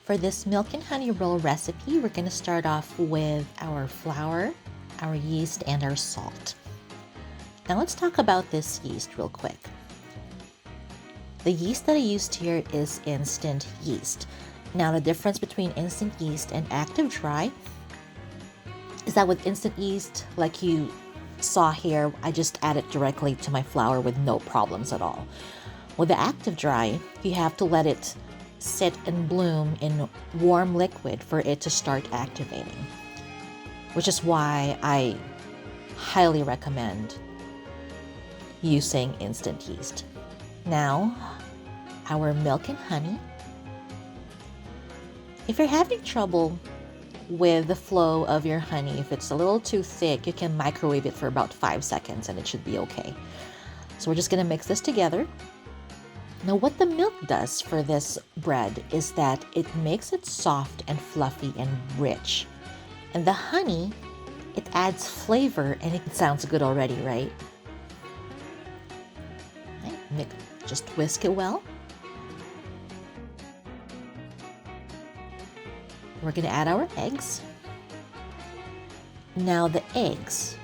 For this milk and honey roll recipe, we're going to start off with our flour, our yeast, and our salt. Now let's talk about this yeast real quick. The yeast that I used here is instant yeast. Now the difference between instant yeast and active dry is that with instant yeast, like you saw here, I just add it directly to my flour with no problems at all. With the active dry, you have to let it sit and bloom in warm liquid for it to start activating, which is why I highly recommend using instant yeast. Now, our milk and honey. If you're having trouble with the flow of your honey, if it's a little too thick, you can microwave it for about 5 seconds and it should be okay. So we're just gonna mix this together. Now what the milk does for this bread is that it makes it soft and fluffy and rich. And the honey, it adds flavor, and it sounds good already, right? Right, just whisk it well. We're gonna add our eggs. Now the eggs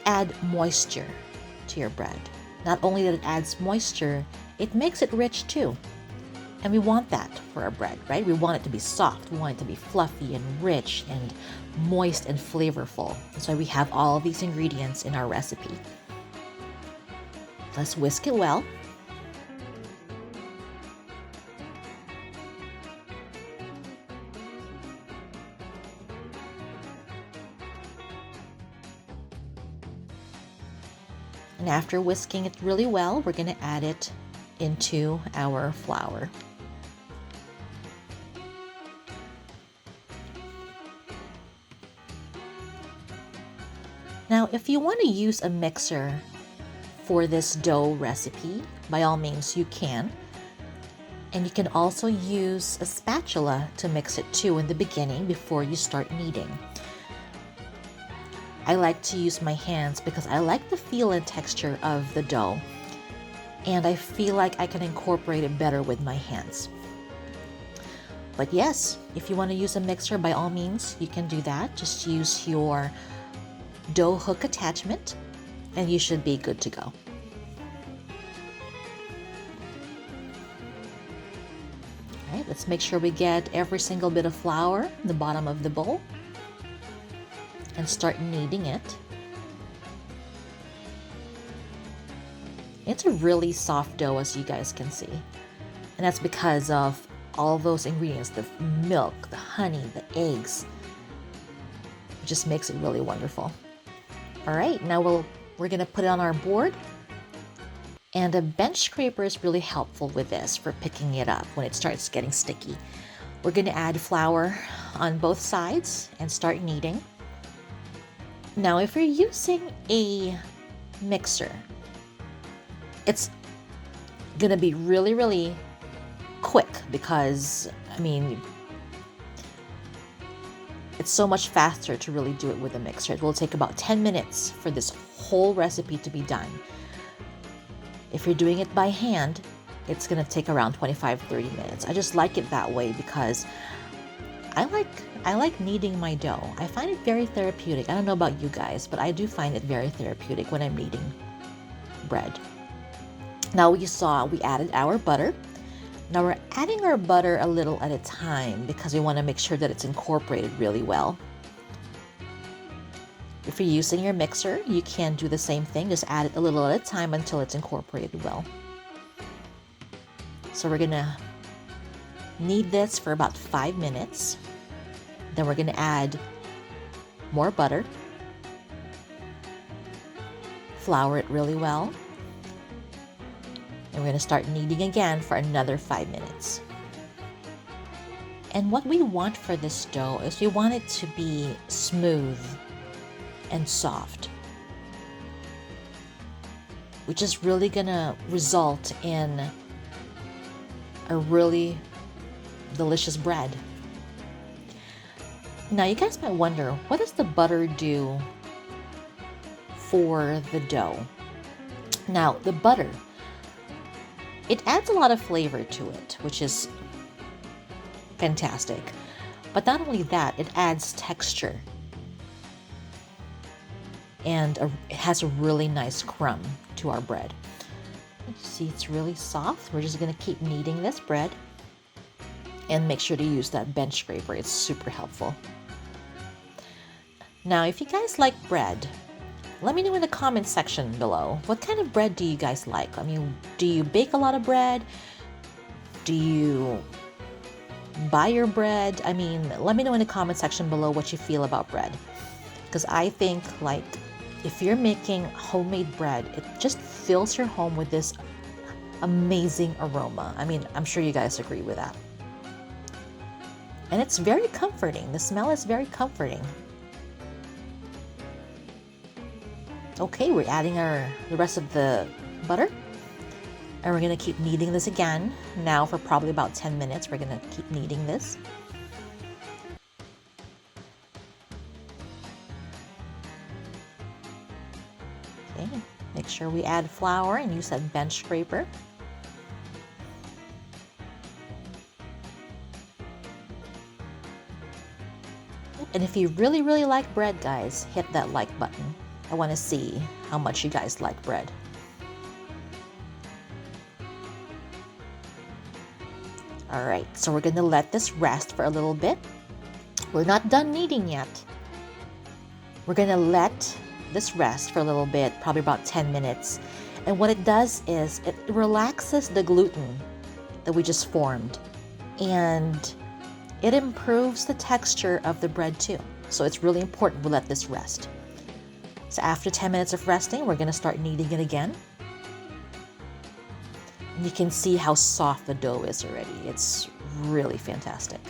add moisture to your bread. Not only that it adds moisture, it makes it rich too. And we want that for our bread, right? We want it to be soft. We want it to be fluffy and rich and moist and flavorful. That's why we have all of these ingredients in our recipe. Let's whisk it well. And after whisking it really well, we're going to add it into our flour. Now, if you want to use a mixer for this dough recipe, by all means you can. And you can also use a spatula to mix it too in the beginning before you start kneading. I like to use my hands because I like the feel and texture of the dough, and I feel like I can incorporate it better with my hands. But yes, if you want to use a mixer, by all means, you can do that. Just use your dough hook attachment and you should be good to go. All right, let's make sure we get every single bit of flour in the bottom of the bowl and start kneading it. It's a really soft dough, as you guys can see. And that's because of all those ingredients, the milk, the honey, the eggs. It just makes it really wonderful. All right, now we're gonna put it on our board. And a bench scraper is really helpful with this for picking it up when it starts getting sticky. We're gonna add flour on both sides and start kneading. Now, if you're using a mixer, it's gonna be really, really quick because, I mean, it's so much faster to really do it with a mixer. It will take about 10 minutes for this whole recipe to be done. If you're doing it by hand, it's gonna take around 25-30 minutes. I just like it that way because I like kneading my dough. I find it very therapeutic. I don't know about you guys, but I do find it very therapeutic when I'm kneading bread. Now you saw we added our butter. Now we're adding our butter a little at a time because we want to make sure that it's incorporated really well. If you're using your mixer, you can do the same thing. Just add it a little at a time until it's incorporated well. So we're gonna knead this for about 5 minutes. Then we're gonna add more butter, flour it really well, and we're gonna start kneading again for another 5 minutes. And what we want for this dough is we want it to be smooth and soft, which is really gonna result in a really delicious bread. Now you guys might wonder, what does the butter do for the dough? Now the butter, it adds a lot of flavor to it, which is fantastic. But not only that, it adds texture. And it has a really nice crumb to our bread. You see, it's really soft. We're just gonna keep kneading this bread. And make sure to use that bench scraper. It's super helpful. Now, if you guys like bread, let me know in the comment section below. What kind of bread do you guys like? I mean, do you bake a lot of bread? Do you buy your bread? I mean, let me know in the comment section below what you feel about bread. Because I think, like, if you're making homemade bread, it just fills your home with this amazing aroma. I mean, I'm sure you guys agree with that. And it's very comforting. The smell is very comforting. Okay, we're adding the rest of the butter. And we're gonna keep kneading this again. Now for probably about 10 minutes, we're gonna keep kneading this. Okay, make sure we add flour and use that bench scraper. And if you really, really like bread, guys, hit that like button. I want to see how much you guys like bread. All right, so we're gonna let this rest for a little bit. We're not done kneading yet. We're gonna let this rest for a little bit, probably about 10 minutes. And what it does is it relaxes the gluten that we just formed. And it improves the texture of the bread too. So it's really important we let this rest. So after 10 minutes of resting, we're gonna start kneading it again. And you can see how soft the dough is already. It's really fantastic.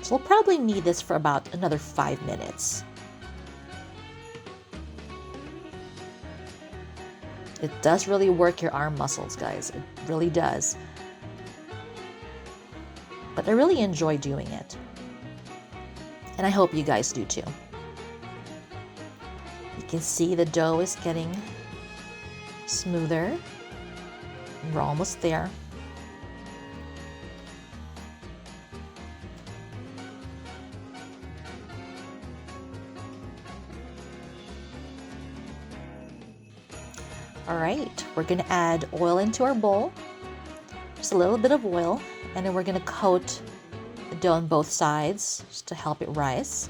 So we'll probably knead this for about another 5 minutes. It does really work your arm muscles, guys. It really does. But I really enjoy doing it. And I hope you guys do too. You can see the dough is getting smoother. We're almost there. All right, we're gonna add oil into our bowl. Just a little bit of oil. And then we're gonna coat the dough on both sides just to help it rise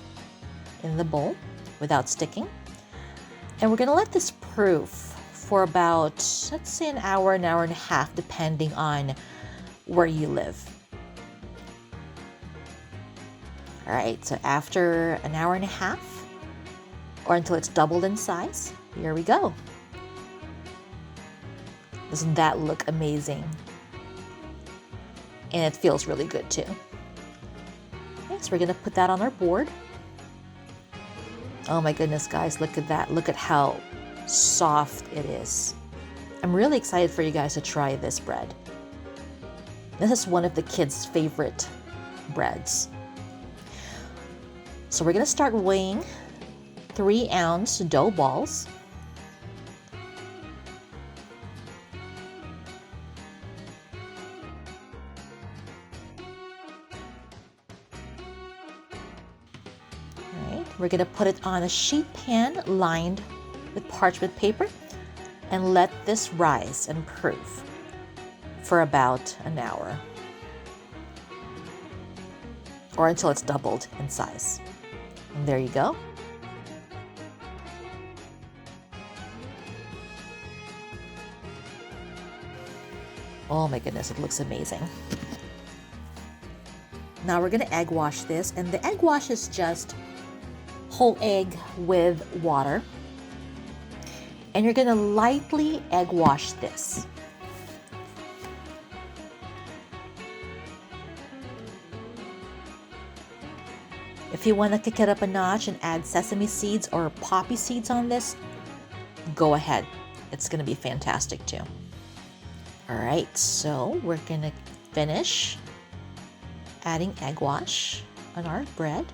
in the bowl without sticking. And we're gonna let this proof for about, let's say, an hour and a half, depending on where you live. All right, so after an hour and a half, or until it's doubled in size, here we go. Doesn't that look amazing? And it feels really good too. Okay, so we're gonna put that on our board. Oh my goodness, guys, look at that. Look at how soft it is. I'm really excited for you guys to try this bread. This is one of the kids' favorite breads. So we're gonna start weighing 3-ounce dough balls. We're gonna put it on a sheet pan lined with parchment paper and let this rise and proof for about an hour or until it's doubled in size. And there you go. Oh my goodness, it looks amazing. Now we're gonna egg wash this, and the egg wash is just whole egg with water. And you're gonna lightly egg wash this. If you want to kick it up a notch and add sesame seeds or poppy seeds on this, go ahead. It's gonna be fantastic too. All right, so we're gonna finish adding egg wash on our bread.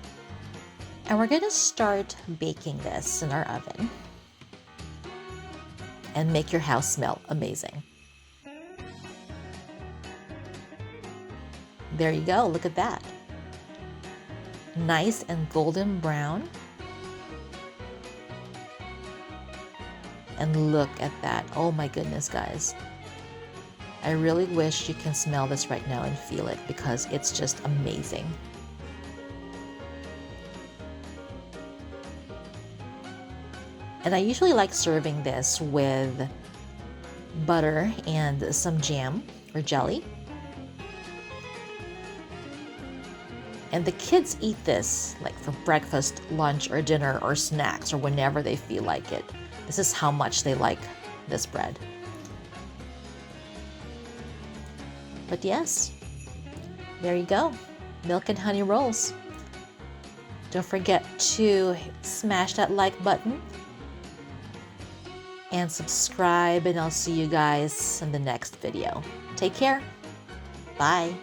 And we're gonna start baking this in our oven and make your house smell amazing. There you go, look at that. Nice and golden brown. And look at that. Oh my goodness, guys. I really wish you can smell this right now and feel it because it's just amazing. And I usually like serving this with butter and some jam or jelly. And the kids eat this like for breakfast, lunch, or dinner, or snacks, or whenever they feel like it. This is how much they like this bread. But yes, there you go. Milk and honey rolls. Don't forget to smash that like button and subscribe, and I'll see you guys in the next video. Take care. Bye.